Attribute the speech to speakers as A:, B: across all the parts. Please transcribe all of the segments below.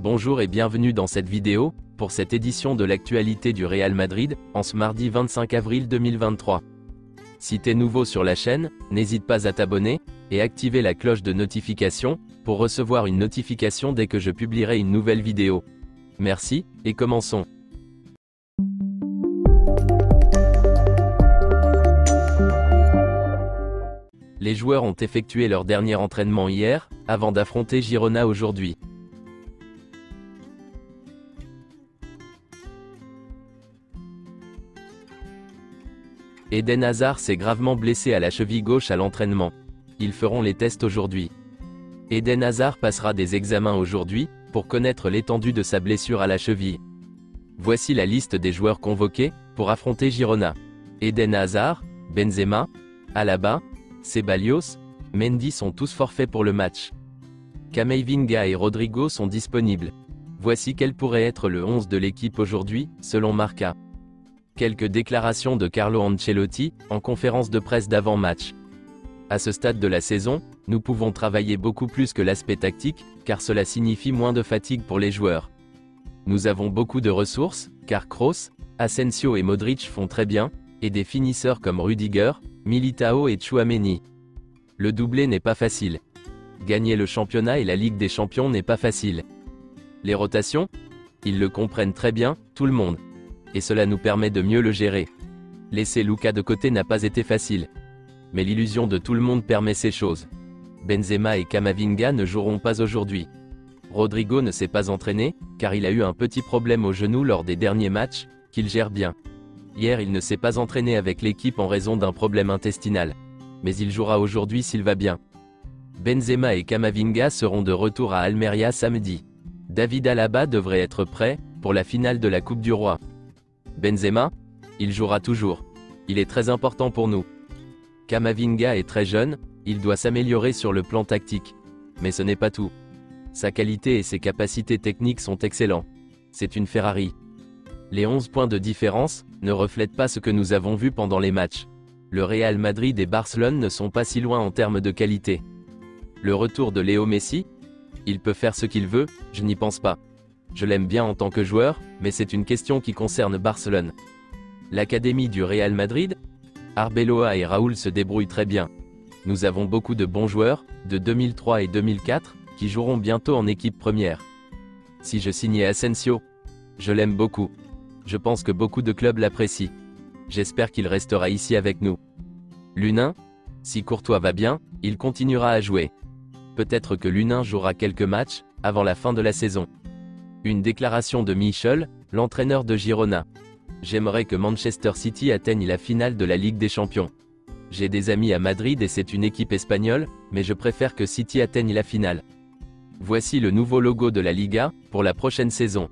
A: Bonjour et bienvenue dans cette vidéo, pour cette édition de l'actualité du Real Madrid, en ce mardi 25 avril 2023. Si t'es nouveau sur la chaîne, n'hésite pas à t'abonner, et activer la cloche de notification, pour recevoir une notification dès que je publierai une nouvelle vidéo. Merci, et commençons. Les joueurs ont effectué leur dernier entraînement hier, avant d'affronter Girona aujourd'hui. Eden Hazard s'est gravement blessé à la cheville gauche à l'entraînement. Ils feront les tests aujourd'hui. Eden Hazard passera des examens aujourd'hui, pour connaître l'étendue de sa blessure à la cheville. Voici la liste des joueurs convoqués, pour affronter Girona. Eden Hazard, Benzema, Alaba, Ceballos, Mendy sont tous forfaits pour le match. Camavinga et Rodrigo sont disponibles. Voici quel pourrait être le 11 de l'équipe aujourd'hui, selon Marca. Quelques déclarations de Carlo Ancelotti, en conférence de presse d'avant-match. À ce stade de la saison, nous pouvons travailler beaucoup plus que l'aspect tactique, car cela signifie moins de fatigue pour les joueurs. Nous avons beaucoup de ressources, car Kroos, Asensio et Modric font très bien, et des finisseurs comme Rudiger, Militao et Tchouaméni. Le doublé n'est pas facile. Gagner le championnat et la Ligue des Champions n'est pas facile. Les rotations? Ils le comprennent très bien, tout le monde. Et cela nous permet de mieux le gérer. Laisser Luka de côté n'a pas été facile. Mais l'illusion de tout le monde permet ces choses. Benzema et Camavinga ne joueront pas aujourd'hui. Rodrigo ne s'est pas entraîné, car il a eu un petit problème au genou lors des derniers matchs, qu'il gère bien. Hier il ne s'est pas entraîné avec l'équipe en raison d'un problème intestinal. Mais il jouera aujourd'hui s'il va bien. Benzema et Camavinga seront de retour à Almeria samedi. David Alaba devrait être prêt, pour la finale de la Coupe du Roi. Benzema? Il jouera toujours. Il est très important pour nous. Camavinga est très jeune, il doit s'améliorer sur le plan tactique. Mais ce n'est pas tout. Sa qualité et ses capacités techniques sont excellents. C'est une Ferrari. Les 11 points de différence ne reflètent pas ce que nous avons vu pendant les matchs. Le Real Madrid et Barcelone ne sont pas si loin en termes de qualité. Le retour de Léo Messi? Il peut faire ce qu'il veut, je n'y pense pas. Je l'aime bien en tant que joueur, mais c'est une question qui concerne Barcelone. L'académie du Real Madrid? Arbeloa et Raúl se débrouillent très bien. Nous avons beaucoup de bons joueurs, de 2003 et 2004, qui joueront bientôt en équipe première. Si je signais Asensio? Je l'aime beaucoup. Je pense que beaucoup de clubs l'apprécient. J'espère qu'il restera ici avec nous. Lunin? Si Courtois va bien, il continuera à jouer. Peut-être que Lunin jouera quelques matchs, avant la fin de la saison. Une déclaration de Michel, l'entraîneur de Girona. J'aimerais que Manchester City atteigne la finale de la Ligue des Champions. J'ai des amis à Madrid et c'est une équipe espagnole, mais je préfère que City atteigne la finale. Voici le nouveau logo de la Liga, pour la prochaine saison.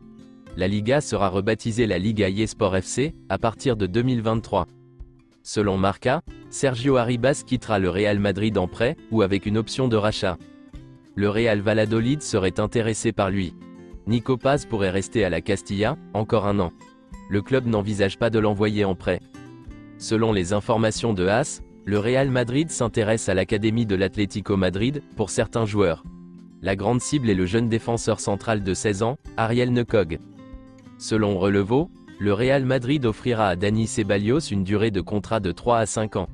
A: La Liga sera rebaptisée la Liga eSport FC, à partir de 2023. Selon Marca, Sergio Arribas quittera le Real Madrid en prêt, ou avec une option de rachat. Le Real Valladolid serait intéressé par lui. Nico Paz pourrait rester à la Castilla, encore un an. Le club n'envisage pas de l'envoyer en prêt. Selon les informations de AS, le Real Madrid s'intéresse à l'académie de l'Atlético Madrid, pour certains joueurs. La grande cible est le jeune défenseur central de 16 ans, Ariel Nekog. Selon Relevo, le Real Madrid offrira à Dani Ceballos une durée de contrat de 3 à 5 ans.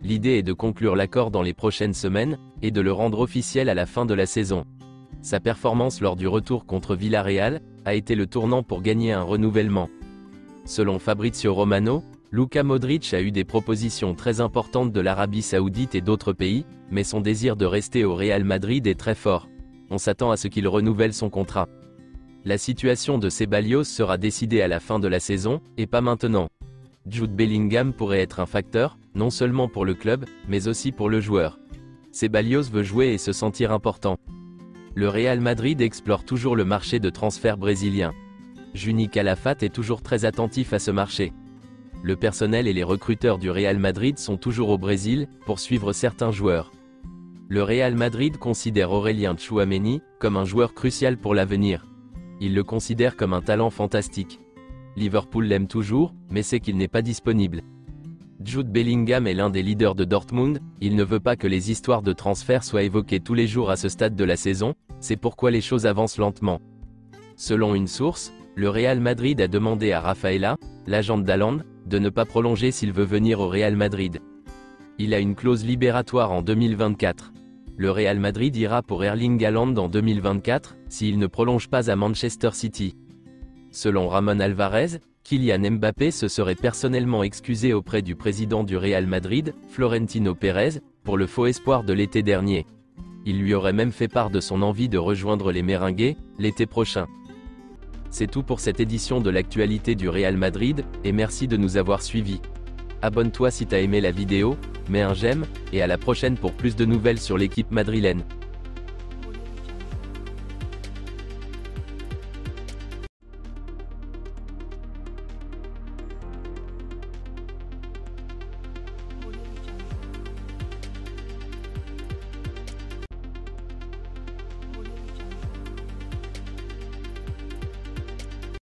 A: L'idée est de conclure l'accord dans les prochaines semaines, et de le rendre officiel à la fin de la saison. Sa performance lors du retour contre Villarreal, a été le tournant pour gagner un renouvellement. Selon Fabrizio Romano, Luka Modric a eu des propositions très importantes de l'Arabie Saoudite et d'autres pays, mais son désir de rester au Real Madrid est très fort. On s'attend à ce qu'il renouvelle son contrat. La situation de Ceballos sera décidée à la fin de la saison, et pas maintenant. Jude Bellingham pourrait être un facteur, non seulement pour le club, mais aussi pour le joueur. Ceballos veut jouer et se sentir important. Le Real Madrid explore toujours le marché de transfert brésilien. Juni Calafat est toujours très attentif à ce marché. Le personnel et les recruteurs du Real Madrid sont toujours au Brésil, pour suivre certains joueurs. Le Real Madrid considère Aurélien Tchouaméni, comme un joueur crucial pour l'avenir. Il le considère comme un talent fantastique. Liverpool l'aime toujours, mais sait qu'il n'est pas disponible. Jude Bellingham est l'un des leaders de Dortmund, il ne veut pas que les histoires de transfert soient évoquées tous les jours à ce stade de la saison, c'est pourquoi les choses avancent lentement. Selon une source, le Real Madrid a demandé à Rafaela, l'agente d'Haaland, de ne pas prolonger s'il veut venir au Real Madrid. Il a une clause libératoire en 2024. Le Real Madrid ira pour Erling Haaland en 2024, s'il ne prolonge pas à Manchester City. Selon Ramon Alvarez, Kylian Mbappé se serait personnellement excusé auprès du président du Real Madrid, Florentino Pérez, pour le faux espoir de l'été dernier. Il lui aurait même fait part de son envie de rejoindre les Merengues, l'été prochain. C'est tout pour cette édition de l'actualité du Real Madrid, et merci de nous avoir suivis. Abonne-toi si t'as aimé la vidéo, mets un j'aime, et à la prochaine pour plus de nouvelles sur l'équipe madrilène.